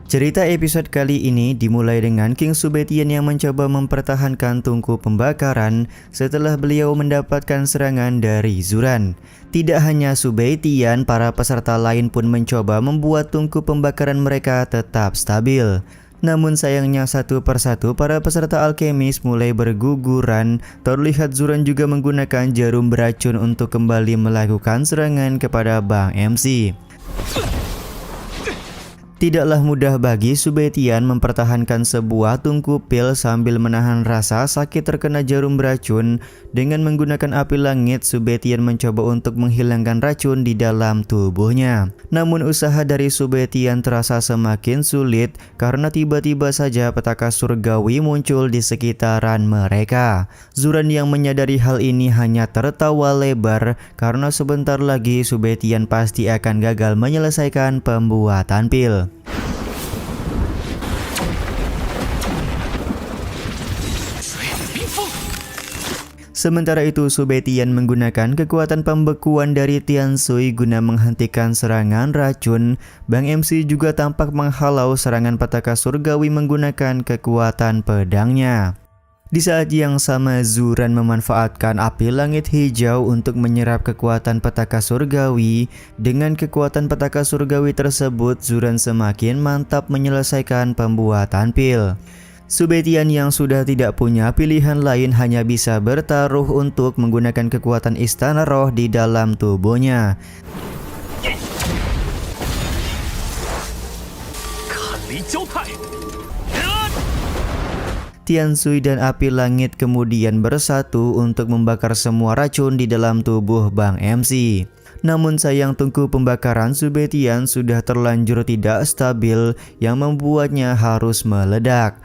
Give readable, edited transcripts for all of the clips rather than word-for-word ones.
Cerita episode kali ini dimulai dengan King Subetian yang mencoba mempertahankan tungku pembakaran setelah beliau mendapatkan serangan dari Zuran. Tidak hanya Subetian, para peserta lain pun mencoba membuat tungku pembakaran mereka tetap stabil. Namun sayangnya satu persatu para peserta alkemis mulai berguguran. Terlihat Zuran juga menggunakan jarum beracun untuk kembali melakukan serangan kepada Bang MC. Tidaklah mudah bagi Subetian mempertahankan sebuah tungku pil sambil menahan rasa sakit terkena jarum beracun. Dengan menggunakan api langit, Subetian mencoba untuk menghilangkan racun di dalam tubuhnya. Namun usaha dari Subetian terasa semakin sulit karena tiba-tiba saja petaka surgawi muncul di sekitaran mereka. Zuran yang menyadari hal ini hanya tertawa lebar karena sebentar lagi Subetian pasti akan gagal menyelesaikan pembuatan pil. Sementara itu, Subetian menggunakan kekuatan pembekuan dari Tiansui guna menghentikan serangan racun. Bang MC juga tampak menghalau serangan petaka surgawi menggunakan kekuatan pedangnya. Di saat yang sama, Zuran memanfaatkan api langit hijau untuk menyerap kekuatan petaka surgawi. Dengan kekuatan petaka surgawi tersebut, Zuran semakin mantap menyelesaikan pembuatan pil. Subetian yang sudah tidak punya pilihan lain hanya bisa bertaruh untuk menggunakan kekuatan istana roh di dalam tubuhnya. Tiansui dan api langit kemudian bersatu untuk membakar semua racun di dalam tubuh Bang MC. Namun sayang tungku pembakaran Subetian sudah terlanjur tidak stabil yang membuatnya harus meledak.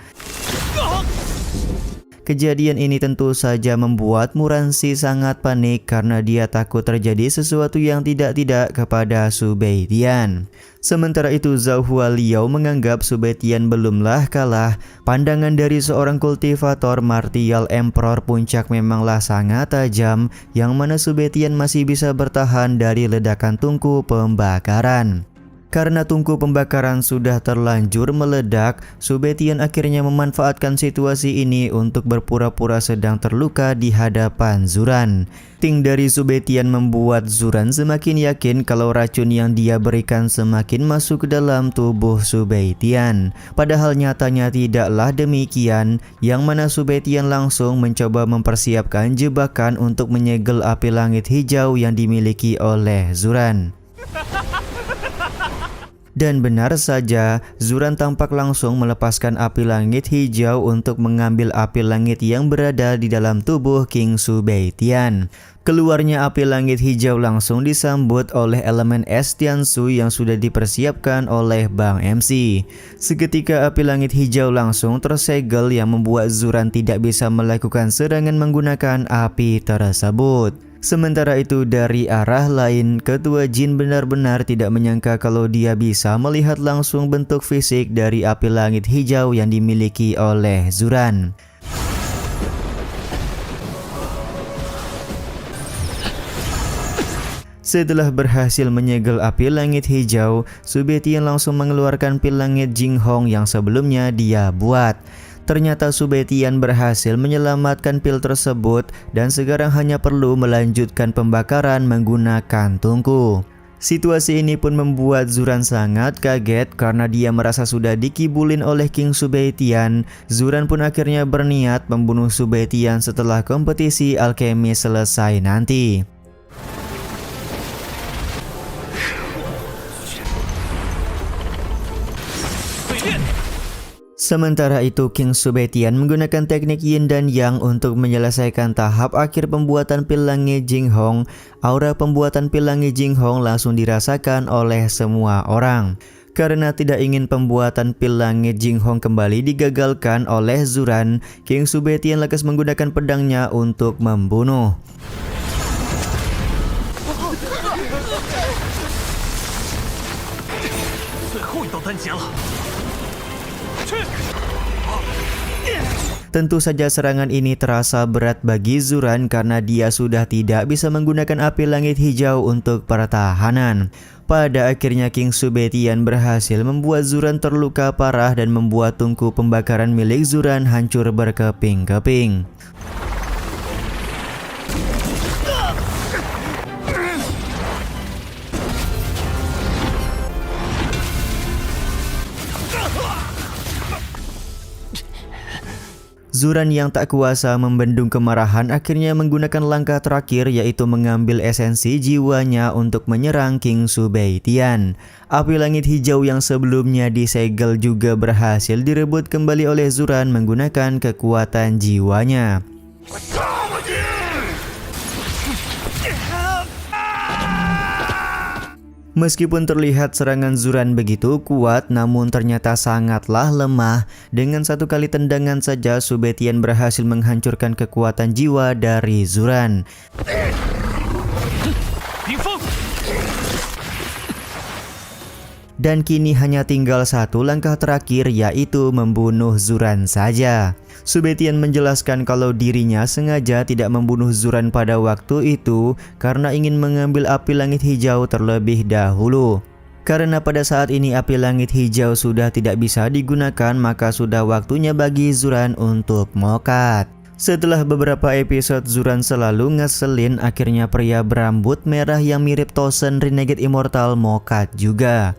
Kejadian ini tentu saja membuat Muransi sangat panik karena dia takut terjadi sesuatu yang tidak-tidak kepada Subetian. Sementara itu Zhao Hualiao menganggap Subetian belumlah kalah. Pandangan dari seorang kultivator martial Emperor puncak memanglah sangat tajam, yang mana Subetian masih bisa bertahan dari ledakan tungku pembakaran. Karena tungku pembakaran sudah terlanjur meledak, Subetian akhirnya memanfaatkan situasi ini untuk berpura-pura sedang terluka di hadapan Zuran. Ting dari Subetian membuat Zuran semakin yakin kalau racun yang dia berikan semakin masuk ke dalam tubuh Subetian. Padahal nyatanya tidaklah demikian, yang mana Subetian langsung mencoba mempersiapkan jebakan untuk menyegel api langit hijau yang dimiliki oleh Zuran. Dan benar saja, Zuran tampak langsung melepaskan api langit hijau untuk mengambil api langit yang berada di dalam tubuh King Subetian. Keluarnya api langit hijau langsung disambut oleh elemen es Tiansui yang sudah dipersiapkan oleh Bang MC. Seketika api langit hijau langsung tersegel yang membuat Zuran tidak bisa melakukan serangan menggunakan api tersebut. Sementara itu dari arah lain, Ketua Jin benar-benar tidak menyangka kalau dia bisa melihat langsung bentuk fisik dari api langit hijau yang dimiliki oleh Zuran. Setelah berhasil menyegel api langit hijau, Subetian langsung mengeluarkan pil langit Jinghong yang sebelumnya dia buat. Ternyata Subetian berhasil menyelamatkan pil tersebut dan sekarang hanya perlu melanjutkan pembakaran menggunakan tungku. Situasi ini pun membuat Zuran sangat kaget karena dia merasa sudah dikibulin oleh King Subetian. Zuran pun akhirnya berniat membunuh Subetian setelah kompetisi alkemi selesai nanti. Sementara itu King Subetian menggunakan teknik Yin dan Yang untuk menyelesaikan tahap akhir pembuatan pil langit Jinghong. Aura pembuatan pil langit Jinghong langsung dirasakan oleh semua orang. Karena tidak ingin pembuatan pil langit Jinghong kembali digagalkan oleh Zuran, King Subetian lekas menggunakan pedangnya untuk membunuh. Tentu saja serangan ini terasa berat bagi Zuran karena dia sudah tidak bisa menggunakan api langit hijau untuk pertahanan. Pada akhirnya King Subetian berhasil membuat Zuran terluka parah dan membuat tungku pembakaran milik Zuran hancur berkeping-keping. Zuran yang tak kuasa membendung kemarahan akhirnya menggunakan langkah terakhir, yaitu mengambil esensi jiwanya untuk menyerang King Subetian. Api langit hijau yang sebelumnya disegel juga berhasil direbut kembali oleh Zuran menggunakan kekuatan jiwanya. Meskipun terlihat serangan Zuran begitu kuat, namun ternyata sangatlah lemah. Dengan satu kali tendangan saja, Subetian berhasil menghancurkan kekuatan jiwa dari Zuran. Dan kini hanya tinggal satu langkah terakhir, yaitu membunuh Zuran saja. Subetian menjelaskan kalau dirinya sengaja tidak membunuh Zuran pada waktu itu karena ingin mengambil api langit hijau terlebih dahulu. Karena pada saat ini api langit hijau sudah tidak bisa digunakan, maka sudah waktunya bagi Zuran untuk mokat. Setelah beberapa episode Zuran selalu ngeselin, akhirnya pria berambut merah yang mirip Tosen Renegade Immortal mokat juga.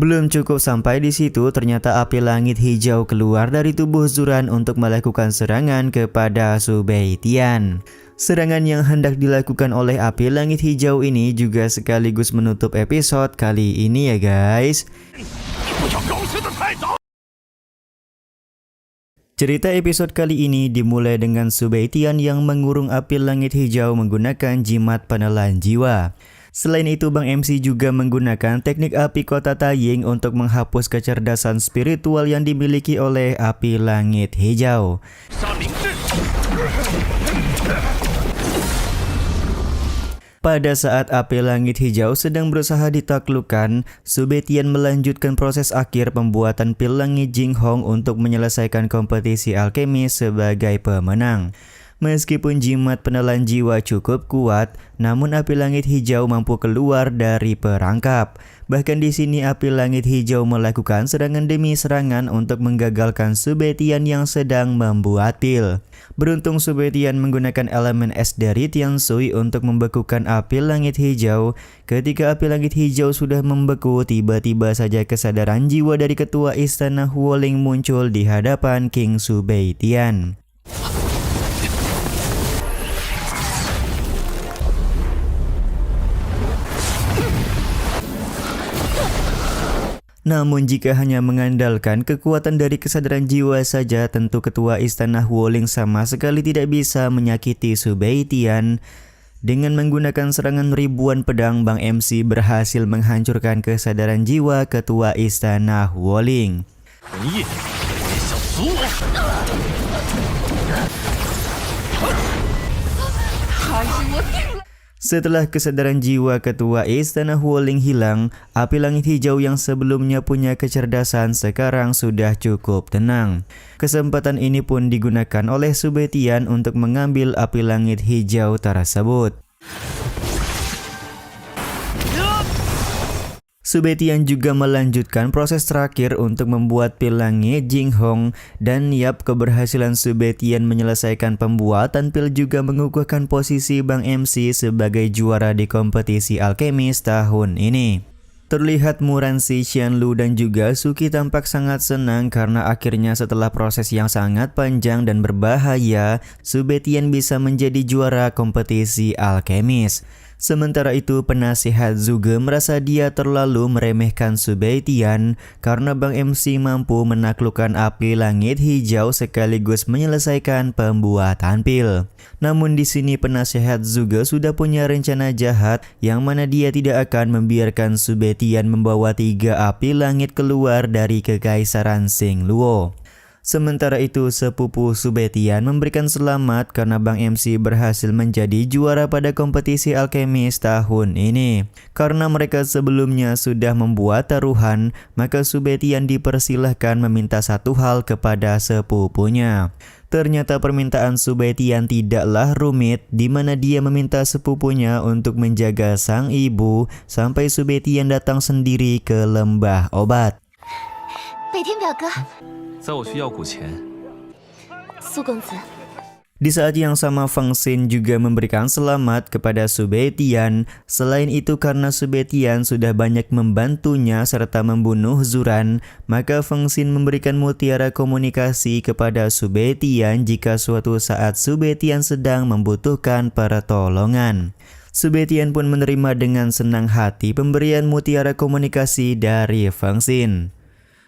Belum cukup sampai di situ, ternyata api langit hijau keluar dari tubuh Zuran untuk melakukan serangan kepada Subetian. Serangan yang hendak dilakukan oleh api langit hijau ini juga sekaligus menutup episode kali ini ya guys. Cerita episode kali ini dimulai dengan Subetian yang mengurung api langit hijau menggunakan jimat penelan jiwa. Selain itu, Bang MC juga menggunakan teknik api kota Taiying untuk menghapus kecerdasan spiritual yang dimiliki oleh api langit hijau. Pada saat api langit hijau sedang berusaha ditaklukkan, Subetian melanjutkan proses akhir pembuatan pil langit Jinghong untuk menyelesaikan kompetisi alkemis sebagai pemenang. Meskipun jimat penelan jiwa cukup kuat, namun api langit hijau mampu keluar dari perangkap. Bahkan di sini api langit hijau melakukan serangan demi serangan untuk menggagalkan Subetian yang sedang membuat pil. Beruntung Subetian menggunakan elemen es dari Tianshui untuk membekukan api langit hijau. Ketika api langit hijau sudah membeku, tiba-tiba saja kesadaran jiwa dari ketua istana Huoling muncul di hadapan King Subetian. Namun jika hanya mengandalkan kekuatan dari kesadaran jiwa saja, tentu ketua istana Huoling sama sekali tidak bisa menyakiti Subetian. Dengan menggunakan serangan ribuan pedang, Bang MC berhasil menghancurkan kesadaran jiwa ketua istana Huoling. Setelah kesadaran jiwa ketua istana Huoling hilang, api langit hijau yang sebelumnya punya kecerdasan sekarang sudah cukup tenang. Kesempatan ini pun digunakan oleh Subetian untuk mengambil api langit hijau tersebut. Subetian juga melanjutkan proses terakhir untuk membuat pil langit Jinghong, dan keberhasilan Subetian menyelesaikan pembuatan pil juga mengukuhkan posisi Bang MC sebagai juara di kompetisi alkemis tahun ini. Terlihat Muranshi, Xianlu dan juga Suki tampak sangat senang karena akhirnya setelah proses yang sangat panjang dan berbahaya, Subetian bisa menjadi juara kompetisi alkemis. Sementara itu, penasihat Zhuge merasa dia terlalu meremehkan Subetian karena Bang MC mampu menaklukkan api langit hijau sekaligus menyelesaikan pembuatan pil. Namun di sini penasihat Zhuge sudah punya rencana jahat yang mana dia tidak akan membiarkan Subetian membawa 3 api langit keluar dari kekaisaran Xingluo. Sementara itu, sepupu Subetian memberikan selamat karena Bang MC berhasil menjadi juara pada kompetisi alkemis tahun ini. Karena mereka sebelumnya sudah membuat taruhan, maka Subetian dipersilahkan meminta satu hal kepada sepupunya. Ternyata permintaan Subetian tidaklah rumit, di mana dia meminta sepupunya untuk menjaga sang ibu sampai Subetian datang sendiri ke lembah obat. 北天表哥， 在我去要股前， 苏公子， Di saat yang sama, Feng Xin juga memberikan selamat kepada Subetian. Selain itu, karena Subetian sudah banyak membantunya serta membunuh Zuran, maka Feng Xin memberikan mutiara komunikasi kepada Subetian jika suatu saat Subetian sedang membutuhkan pertolongan. Subetian pun menerima dengan senang hati pemberian mutiara komunikasi dari Feng Xin.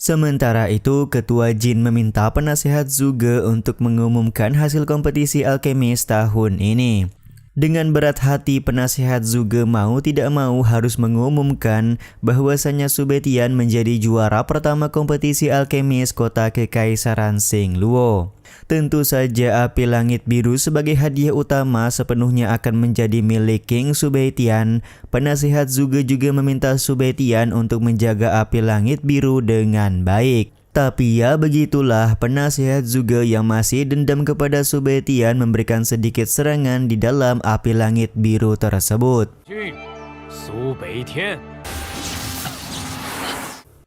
Sementara itu, Ketua Jin meminta penasehat Zhuge untuk mengumumkan hasil kompetisi alkemis tahun ini. Dengan berat hati, penasehat Zhuge mau tidak mau harus mengumumkan bahwasanya Subetian menjadi juara pertama kompetisi alkemis kota Kekaisaran Xingluo. Tentu saja api langit biru sebagai hadiah utama sepenuhnya akan menjadi milik King Subetian. Penasehat Zhuge juga meminta Subetian untuk menjaga api langit biru dengan baik. Tapi ya begitulah, penasehat Zhuge yang masih dendam kepada Subetian memberikan sedikit serangan di dalam api langit biru tersebut.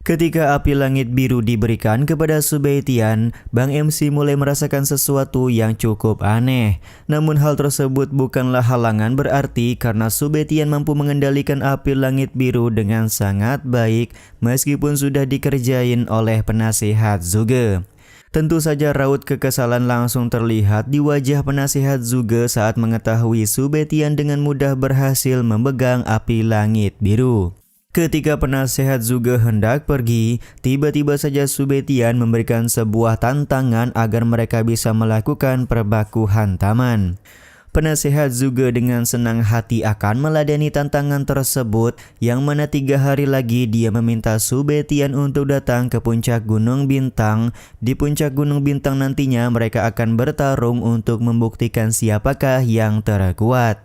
Ketika api langit biru diberikan kepada Subetian, Bang MC mulai merasakan sesuatu yang cukup aneh. Namun hal tersebut bukanlah halangan berarti karena Subetian mampu mengendalikan api langit biru dengan sangat baik meskipun sudah dikerjain oleh penasehat Zhuge. Tentu saja raut kekesalan langsung terlihat di wajah penasehat Zhuge saat mengetahui Subetian dengan mudah berhasil memegang api langit biru. Ketika penasehat Zhuge hendak pergi, tiba-tiba saja Subetian memberikan sebuah tantangan agar mereka bisa melakukan perbaku hantaman. Penasehat Zhuge dengan senang hati akan meladeni tantangan tersebut, yang mana 3 hari lagi dia meminta Subetian untuk datang ke puncak Gunung Bintang. Di puncak Gunung Bintang nantinya mereka akan bertarung untuk membuktikan siapakah yang terkuat.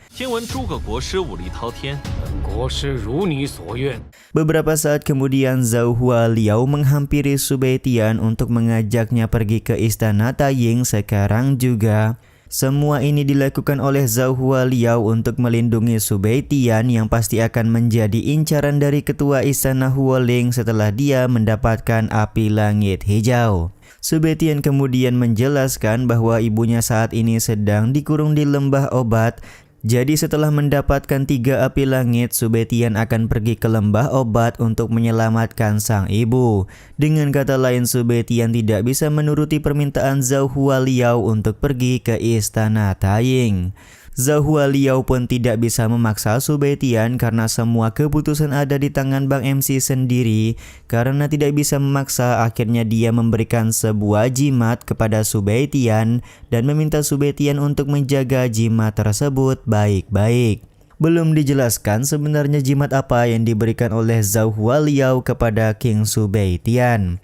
Beberapa saat kemudian, Zhao Hua Liao menghampiri Subetian untuk mengajaknya pergi ke istana Taiying sekarang juga. Semua ini dilakukan oleh Zhao Hua Liao untuk melindungi Subetian yang pasti akan menjadi incaran dari ketua istana Huoling setelah dia mendapatkan api langit hijau. Subetian kemudian menjelaskan bahwa ibunya saat ini sedang dikurung di lembah obat. Jadi setelah mendapatkan 3 api langit, Subetian akan pergi ke lembah obat untuk menyelamatkan sang ibu. Dengan kata lain, Subetian tidak bisa menuruti permintaan Zhao Hua Liao untuk pergi ke istana Taiying. Zhao Hua Liao pun tidak bisa memaksa Subetian karena semua keputusan ada di tangan Bang MC sendiri. Karena tidak bisa memaksa, akhirnya dia memberikan sebuah jimat kepada Subetian dan meminta Subetian untuk menjaga jimat tersebut baik-baik. Belum dijelaskan sebenarnya jimat apa yang diberikan oleh Zhao Hua Liao kepada King Subetian.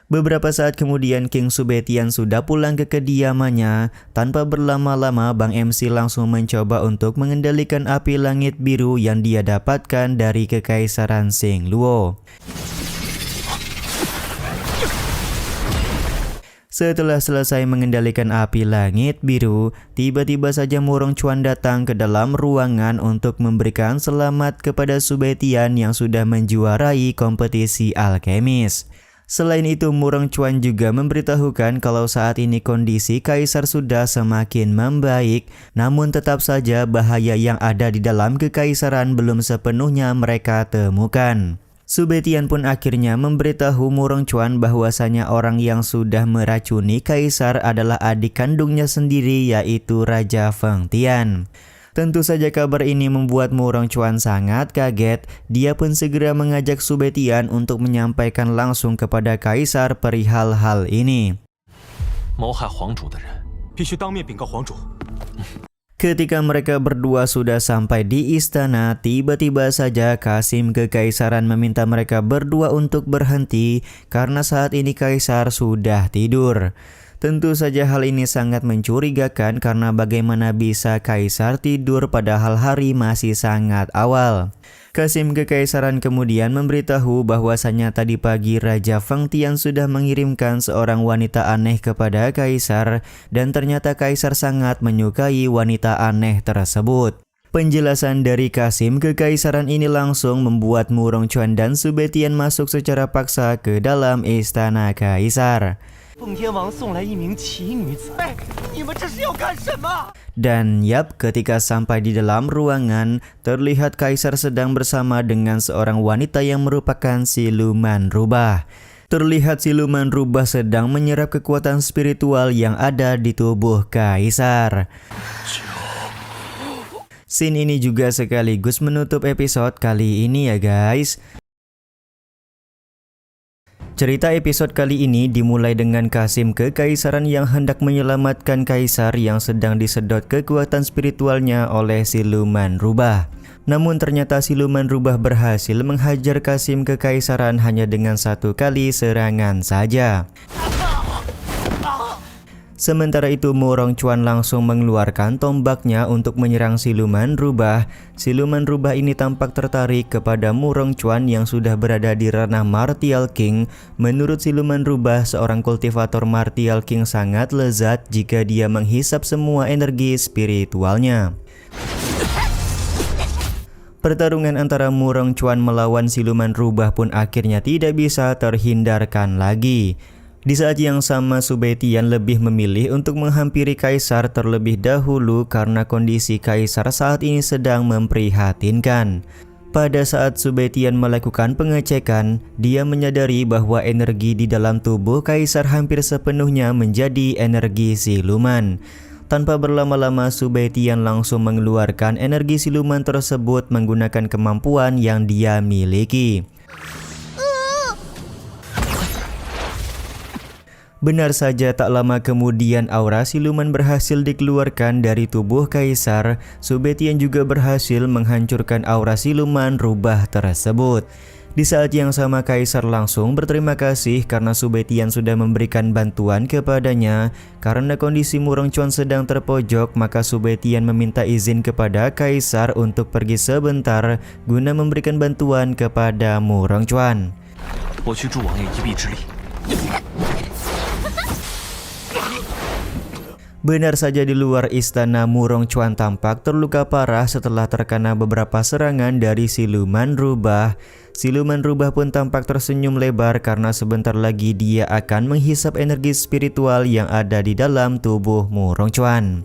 Beberapa saat kemudian King Subetian sudah pulang ke kediamannya. Tanpa berlama-lama, Bang MC langsung mencoba untuk mengendalikan api langit biru yang dia dapatkan dari Kekaisaran Xingluo. Setelah selesai mengendalikan api langit biru, tiba-tiba saja Murong Chuan datang ke dalam ruangan untuk memberikan selamat kepada Subetian yang sudah menjuarai kompetisi alkemis. Selain itu, Murong Chuan juga memberitahukan kalau saat ini kondisi Kaisar sudah semakin membaik, namun tetap saja bahaya yang ada di dalam kekaisaran belum sepenuhnya mereka temukan. Subetian pun akhirnya memberitahu Murong Chuan bahwasanya orang yang sudah meracuni Kaisar adalah adik kandungnya sendiri, yaitu Raja Feng Tian. Tentu saja kabar ini membuat Murong Chuan sangat kaget. Dia pun segera mengajak Subetian untuk menyampaikan langsung kepada Kaisar perihal hal ini. Ketika mereka berdua sudah sampai di istana, tiba-tiba saja Qasim Kekaisaran meminta mereka berdua untuk berhenti karena saat ini kaisar sudah tidur. Tentu saja hal ini sangat mencurigakan karena bagaimana bisa kaisar tidur padahal hari masih sangat awal. Qasim Kekaisaran kemudian memberitahu bahwasanya tadi pagi Raja Feng Tian sudah mengirimkan seorang wanita aneh kepada kaisar dan ternyata kaisar sangat menyukai wanita aneh tersebut. Penjelasan dari Qasim Kekaisaran ini langsung membuat Murong Chuan dan Sube Tian masuk secara paksa ke dalam istana kaisar. Dan yap, ketika sampai di dalam ruangan, terlihat kaisar sedang bersama dengan seorang wanita yang merupakan siluman rubah. Terlihat siluman rubah sedang menyerap kekuatan spiritual yang ada di tubuh kaisar. Scene ini juga sekaligus menutup episode kali ini ya guys. Cerita episode kali ini dimulai dengan Qasim Kekaisaran yang hendak menyelamatkan kaisar yang sedang disedot kekuatan spiritualnya oleh siluman rubah. Namun ternyata siluman rubah berhasil menghajar Qasim Kekaisaran hanya dengan satu kali serangan saja. Sementara itu Murong Chuan langsung mengeluarkan tombaknya untuk menyerang siluman rubah. Siluman rubah ini tampak tertarik kepada Murong Chuan yang sudah berada di ranah Martial King. Menurut siluman rubah, seorang kultivator Martial King sangat lezat jika dia menghisap semua energi spiritualnya. Pertarungan antara Murong Chuan melawan siluman rubah pun akhirnya tidak bisa terhindarkan lagi. Di saat yang sama Sube Tian lebih memilih untuk menghampiri kaisar terlebih dahulu karena kondisi kaisar saat ini sedang memprihatinkan. Pada saat Sube Tian melakukan pengecekan, dia menyadari bahwa energi di dalam tubuh kaisar hampir sepenuhnya menjadi energi siluman. Tanpa berlama-lama Sube Tian langsung mengeluarkan energi siluman tersebut menggunakan kemampuan yang dia miliki. Benar saja, tak lama kemudian aura siluman berhasil dikeluarkan dari tubuh kaisar. Sube Tian juga berhasil menghancurkan aura siluman rubah tersebut. Di saat yang sama kaisar langsung berterima kasih karena Sube Tian sudah memberikan bantuan kepadanya. Karena kondisi Murong Chuan sedang terpojok, maka Sube Tian meminta izin kepada kaisar untuk pergi sebentar guna memberikan bantuan kepada Murong Chuan. Benar saja, di luar istana Murong Chuan tampak terluka parah setelah terkena beberapa serangan dari siluman rubah. Siluman rubah pun tampak tersenyum lebar karena sebentar lagi dia akan menghisap energi spiritual yang ada di dalam tubuh Murong Chuan.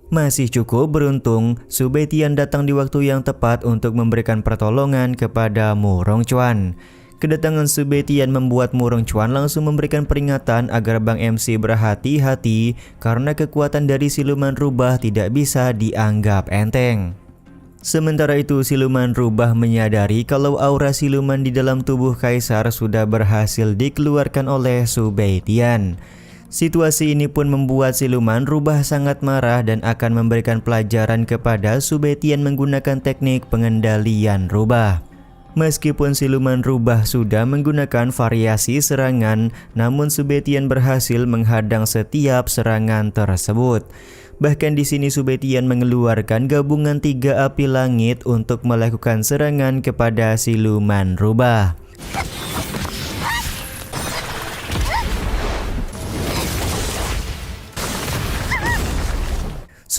Masih cukup beruntung, Sube Tian datang di waktu yang tepat untuk memberikan pertolongan kepada Murong Chuan. Kedatangan Sube Tian membuat Murong Chuan langsung memberikan peringatan agar Bang MC berhati-hati karena kekuatan dari siluman rubah tidak bisa dianggap enteng. Sementara itu siluman rubah menyadari kalau aura siluman di dalam tubuh kaisar sudah berhasil dikeluarkan oleh Sube Tian. Situasi ini pun membuat siluman rubah sangat marah dan akan memberikan pelajaran kepada Sube Tian menggunakan teknik pengendalian rubah. Meskipun siluman rubah sudah menggunakan variasi serangan, namun Sube Tian berhasil menghadang setiap serangan tersebut. Bahkan di sini Sube Tian mengeluarkan gabungan 3 api langit untuk melakukan serangan kepada siluman rubah.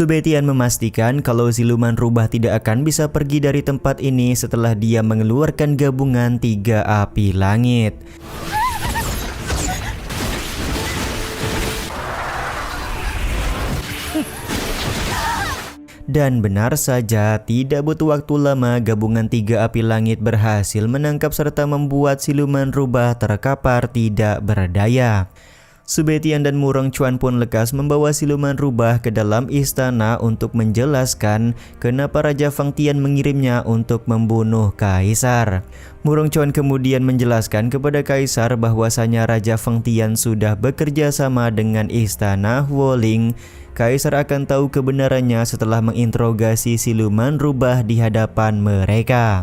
Sube Tian memastikan kalau siluman rubah tidak akan bisa pergi dari tempat ini setelah dia mengeluarkan gabungan 3 api langit. Dan benar saja, tidak butuh waktu lama gabungan 3 api langit berhasil menangkap serta membuat siluman rubah terkapar tidak berdaya. Sube Tian dan Murong Chuan pun lekas membawa siluman rubah ke dalam istana untuk menjelaskan kenapa Raja Fang Tian mengirimnya untuk membunuh Kaisar. Murong Chuan kemudian menjelaskan kepada Kaisar bahwasanya Raja Fang Tian sudah bekerja sama dengan istana Wuling. Kaisar akan tahu kebenarannya setelah menginterogasi siluman rubah di hadapan mereka.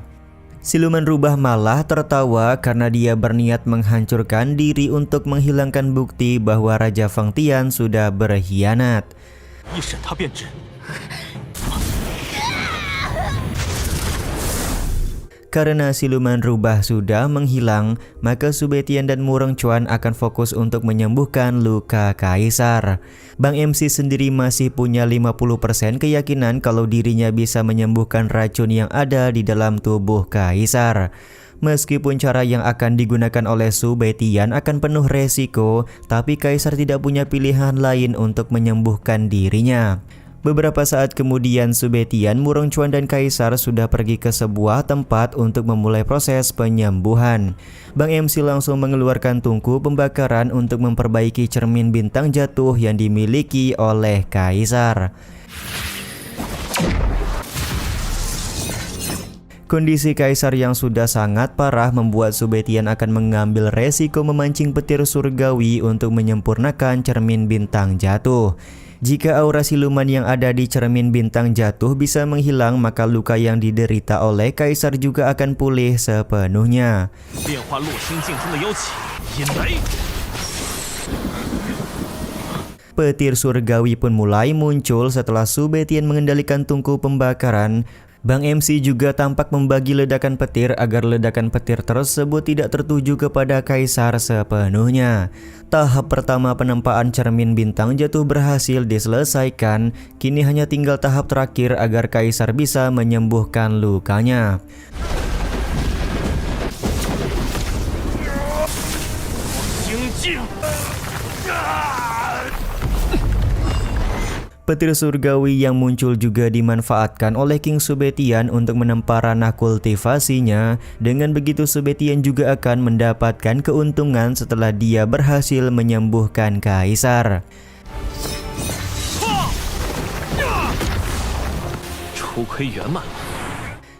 Siluman rubah malah tertawa karena dia berniat menghancurkan diri untuk menghilangkan bukti bahwa Raja Fang Tian sudah berkhianat. 一审他便知。 Karena siluman rubah sudah menghilang, maka Sube Tian dan Murong Chuan akan fokus untuk menyembuhkan luka Kaisar. Bang MC sendiri masih punya 50% keyakinan kalau dirinya bisa menyembuhkan racun yang ada di dalam tubuh Kaisar. Meskipun cara yang akan digunakan oleh Sube Tian akan penuh resiko, tapi Kaisar tidak punya pilihan lain untuk menyembuhkan dirinya. Beberapa saat kemudian Sube Tian, Murong Chuan dan Kaisar sudah pergi ke sebuah tempat untuk memulai proses penyembuhan. Bang MC langsung mengeluarkan tungku pembakaran untuk memperbaiki cermin bintang jatuh yang dimiliki oleh Kaisar. Kondisi Kaisar yang sudah sangat parah membuat Sube Tian akan mengambil resiko memancing petir surgawi untuk menyempurnakan cermin bintang jatuh. Jika aura siluman yang ada di cermin bintang jatuh bisa menghilang, maka luka yang diderita oleh Kaisar juga akan pulih sepenuhnya. Petir surgawi pun mulai muncul setelah Sube Tian mengendalikan tungku pembakaran. Bang MC juga tampak membagi ledakan petir agar ledakan petir tersebut tidak tertuju kepada Kaisar sepenuhnya. Tahap pertama penempaan cermin bintang jatuh berhasil diselesaikan. Kini hanya tinggal tahap terakhir agar Kaisar bisa menyembuhkan lukanya. Petir surgawi yang muncul juga dimanfaatkan oleh King Sube Tian untuk menempa ranah kultivasinya. Dengan begitu Sube Tian juga akan mendapatkan keuntungan setelah dia berhasil menyembuhkan Kaisar.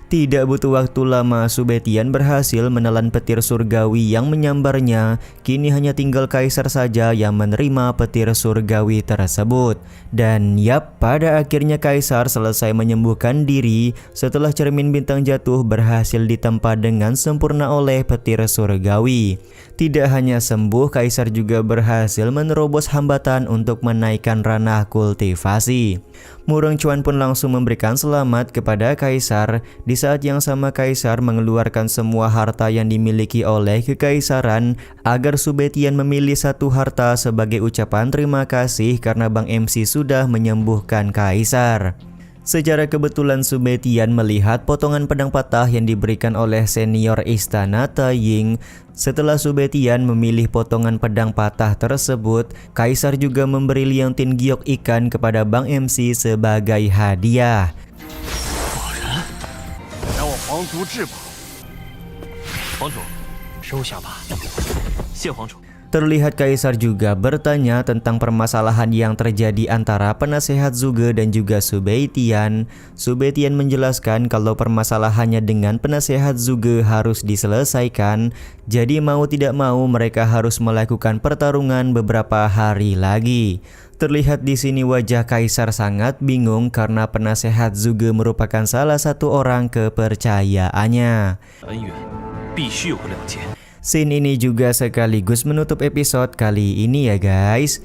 Tidak butuh waktu lama, Sube Tian berhasil menelan petir surgawi yang menyambarnya. Kini hanya tinggal Kaisar saja yang menerima petir surgawi tersebut. Dan yap, pada akhirnya Kaisar selesai menyembuhkan diri setelah cermin bintang jatuh berhasil ditempa dengan sempurna oleh petir surgawi. Tidak hanya sembuh, Kaisar juga berhasil menerobos hambatan untuk menaikkan ranah kultivasi. Murong Chuan pun langsung memberikan selamat kepada Kaisar. Di saat yang sama Kaisar mengeluarkan semua harta yang dimiliki oleh kekaisaran agar Sube Tian memilih satu harta sebagai ucapan terima kasih karena Bang MC sudah menyembuhkan Kaisar. Secara kebetulan Sube Tian melihat potongan pedang patah yang diberikan oleh senior istana Taiying. Setelah Sube Tian memilih potongan pedang patah tersebut, Kaisar juga memberi liontin giok ikan kepada Bang MC sebagai hadiah. Terlihat Kaisar juga bertanya tentang permasalahan yang terjadi antara penasehat Zhuge dan juga Sube Tian. Sube Tian menjelaskan kalau permasalahannya dengan penasehat Zhuge harus diselesaikan. Jadi mau tidak mau mereka harus melakukan pertarungan beberapa hari lagi. Terlihat di sini wajah Kaisar sangat bingung karena penasehat Zhuge merupakan salah satu orang kepercayaannya. Scene ini juga sekaligus menutup episode kali ini ya guys.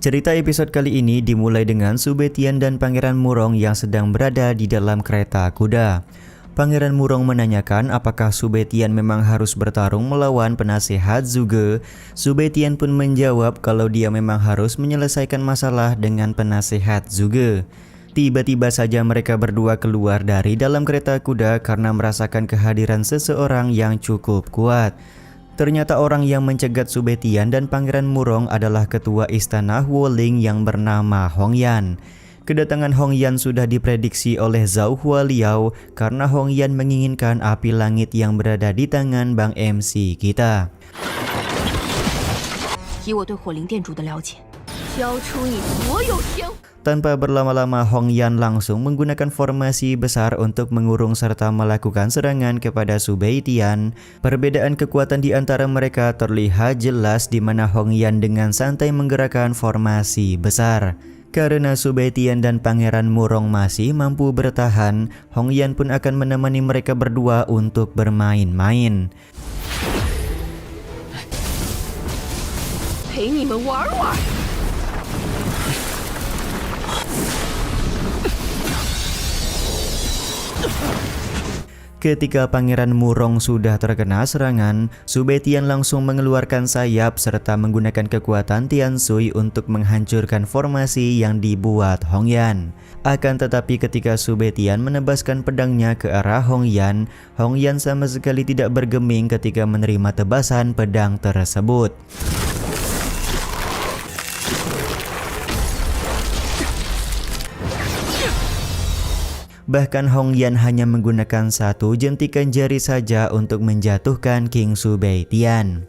Cerita episode kali ini dimulai dengan Sube Tian dan Pangeran Murong yang sedang berada di dalam kereta kuda. Pangeran Murong menanyakan apakah Sube Tian memang harus bertarung melawan penasehat Zhuge. Sube Tian pun menjawab kalau dia memang harus menyelesaikan masalah dengan penasehat Zhuge. Tiba-tiba saja mereka berdua keluar dari dalam kereta kuda karena merasakan kehadiran seseorang yang cukup kuat. Ternyata orang yang mencegat Sube Tian dan Pangeran Murong adalah ketua istana Wuling yang bernama Hong Yan. Kedatangan Hong Yan sudah diprediksi oleh Zhao Hualiao karena Hong Yan menginginkan api langit yang berada di tangan Bang MC kita. 以我对火灵殿主的了解，交出你所有天。 Tanpa berlama-lama, Hong Yan langsung menggunakan formasi besar untuk mengurung serta melakukan serangan kepada Su Beitian. Perbedaan kekuatan di antara mereka terlihat jelas di mana Hong Yan dengan santai menggerakkan formasi besar. Karena Su Beitian dan Pangeran Murong masih mampu bertahan, Hong Yan pun akan menemani mereka berdua untuk bermain-main. 陪你们玩玩。 Ketika Pangeran Murong sudah terkena serangan, Su Beitian langsung mengeluarkan sayap serta menggunakan kekuatan Tian Sui untuk menghancurkan formasi yang dibuat Hong Yan. Akan tetapi ketika Su Beitian menebaskan pedangnya ke arah Hong Yan sama sekali tidak bergeming ketika menerima tebasan pedang tersebut. Bahkan Hong Yan hanya menggunakan satu jentikan jari saja untuk menjatuhkan King Su Beitian.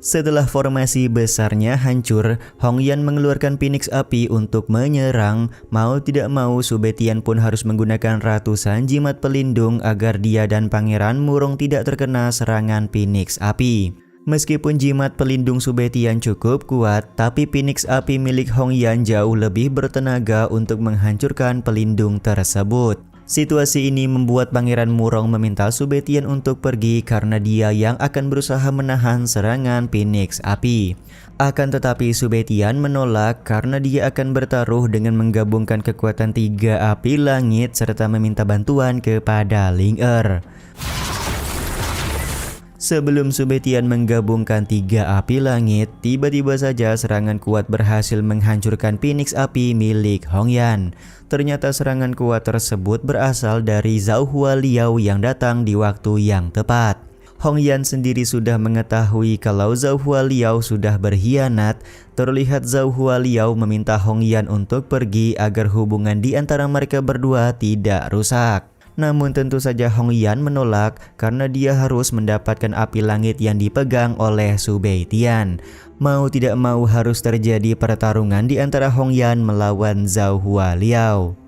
Setelah formasi besarnya hancur, Hong Yan mengeluarkan Phoenix Api untuk menyerang. Mau tidak mau, Su Beitian pun harus menggunakan ratusan jimat pelindung agar dia dan Pangeran Murong tidak terkena serangan Phoenix Api. Meskipun jimat pelindung Su Beitian cukup kuat, tapi Phoenix Api milik Hong Yan jauh lebih bertenaga untuk menghancurkan pelindung tersebut. Situasi ini membuat Pangeran Murong meminta Su Beitian untuk pergi karena dia yang akan berusaha menahan serangan Phoenix Api. Akan tetapi Su Beitian menolak karena dia akan bertaruh dengan menggabungkan kekuatan 3 api langit serta meminta bantuan kepada Ling Er. Sebelum Su Beitian menggabungkan 3 api langit, tiba-tiba saja serangan kuat berhasil menghancurkan Phoenix Api milik Hong Yan. Ternyata serangan kuat tersebut berasal dari Zhao Hualiao yang datang di waktu yang tepat. Hong Yan sendiri sudah mengetahui kalau Zhao Hualiao sudah berkhianat. Terlihat Zhao Hualiao meminta Hong Yan untuk pergi agar hubungan di antara mereka berdua tidak rusak. Namun tentu saja Hong Yan menolak karena dia harus mendapatkan api langit yang dipegang oleh Su Beitian. Mau tidak mau harus terjadi pertarungan di antara Hong Yan melawan Zhao Hualiao.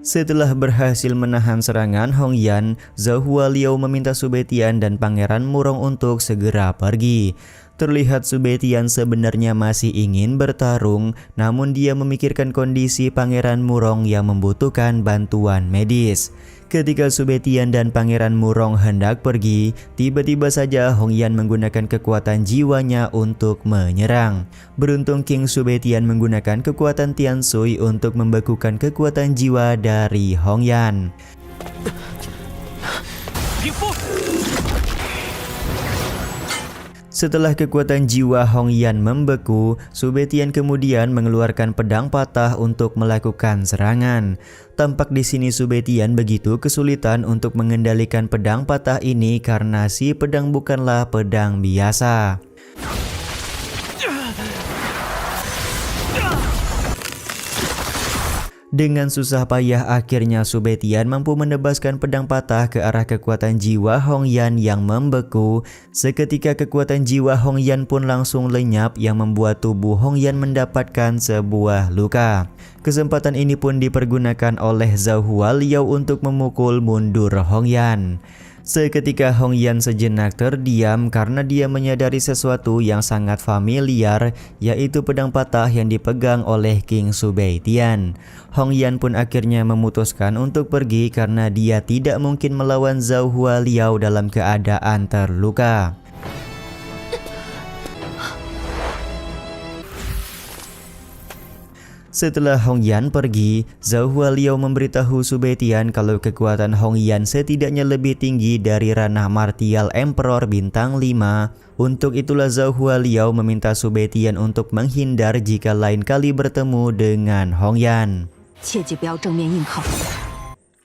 Setelah berhasil menahan serangan Hong Yan, Zhao Hualiao meminta Su Beitian dan Pangeran Murong untuk segera pergi. Terlihat Su Beitian sebenarnya masih ingin bertarung, namun dia memikirkan kondisi Pangeran Murong yang membutuhkan bantuan medis. Ketika Su Beitian dan Pangeran Murong hendak pergi, tiba-tiba saja Hong Yan menggunakan kekuatan jiwanya untuk menyerang. Beruntung King Su Beitian menggunakan kekuatan Tian Sui untuk membekukan kekuatan jiwa dari Hong Yan. Setelah kekuatan jiwa Hong Yan membeku, Su Beitian kemudian mengeluarkan pedang patah untuk melakukan serangan. Tampak di sini Su Beitian begitu kesulitan untuk mengendalikan pedang patah ini karena si pedang bukanlah pedang biasa. Dengan susah payah akhirnya Su Beitian mampu menebaskan pedang patah ke arah kekuatan jiwa Hong Yan yang membeku. Seketika kekuatan jiwa Hong Yan pun langsung lenyap yang membuat tubuh Hong Yan mendapatkan sebuah luka. Kesempatan ini pun dipergunakan oleh Zhao Hualiao untuk memukul mundur Hong Yan. Seketika Hong Yan sejenak terdiam karena dia menyadari sesuatu yang sangat familiar, yaitu pedang patah yang dipegang oleh King Su Beitian. Hong Yan pun akhirnya memutuskan untuk pergi karena dia tidak mungkin melawan Zhao Hualiao dalam keadaan terluka. Setelah Hong Yan pergi, Zhao Hualiao memberitahu Su Beitian kalau kekuatan Hong Yan setidaknya lebih tinggi dari ranah martial Emperor bintang 5. Untuk itulah Zhao Hualiao meminta Su Beitian untuk menghindar jika lain kali bertemu dengan Hong Yan.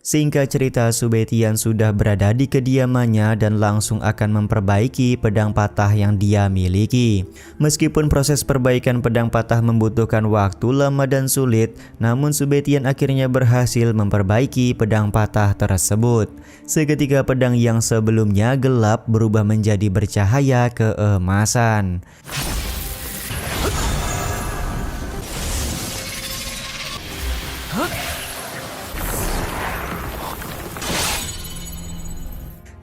Singkat cerita, Sube Tian sudah berada di kediamannya dan langsung akan memperbaiki pedang patah yang dia miliki. Meskipun proses perbaikan pedang patah membutuhkan waktu lama dan sulit, namun Sube Tian akhirnya berhasil memperbaiki pedang patah tersebut. Seketika pedang yang sebelumnya gelap berubah menjadi bercahaya keemasan.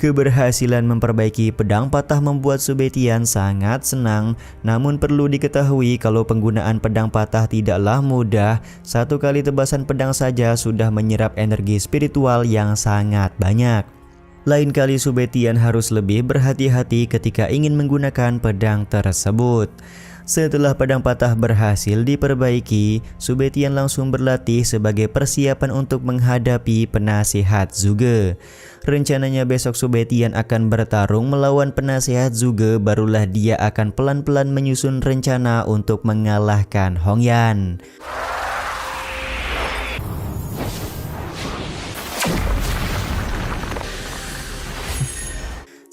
Keberhasilan memperbaiki pedang patah membuat Sube Tian sangat senang. Namun perlu diketahui kalau penggunaan pedang patah tidaklah mudah. Satu kali tebasan pedang saja sudah menyerap energi spiritual yang sangat banyak. Lain kali Sube Tian harus lebih berhati-hati ketika ingin menggunakan pedang tersebut. Setelah pedang patah berhasil diperbaiki, Sube Tian langsung berlatih sebagai persiapan untuk menghadapi penasihat Zhuge. Rencananya besok Sube Tian akan bertarung melawan penasihat Zhuge, barulah dia akan pelan-pelan menyusun rencana untuk mengalahkan Hongyan.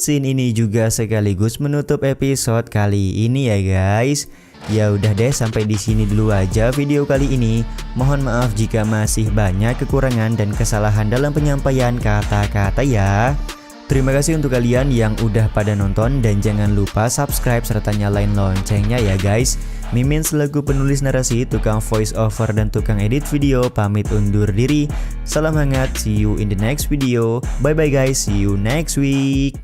Scene ini juga sekaligus menutup episode kali ini ya guys. Ya udah deh, sampai di sini dulu aja video kali ini. Mohon maaf jika masih banyak kekurangan dan kesalahan dalam penyampaian kata-kata ya. Terima kasih untuk kalian yang udah pada nonton dan jangan lupa subscribe serta nyalain loncengnya ya guys. Mimin selaku penulis narasi, tukang voice over dan tukang edit video pamit undur diri. Salam hangat, see you in the next video. Bye bye guys, see you next week.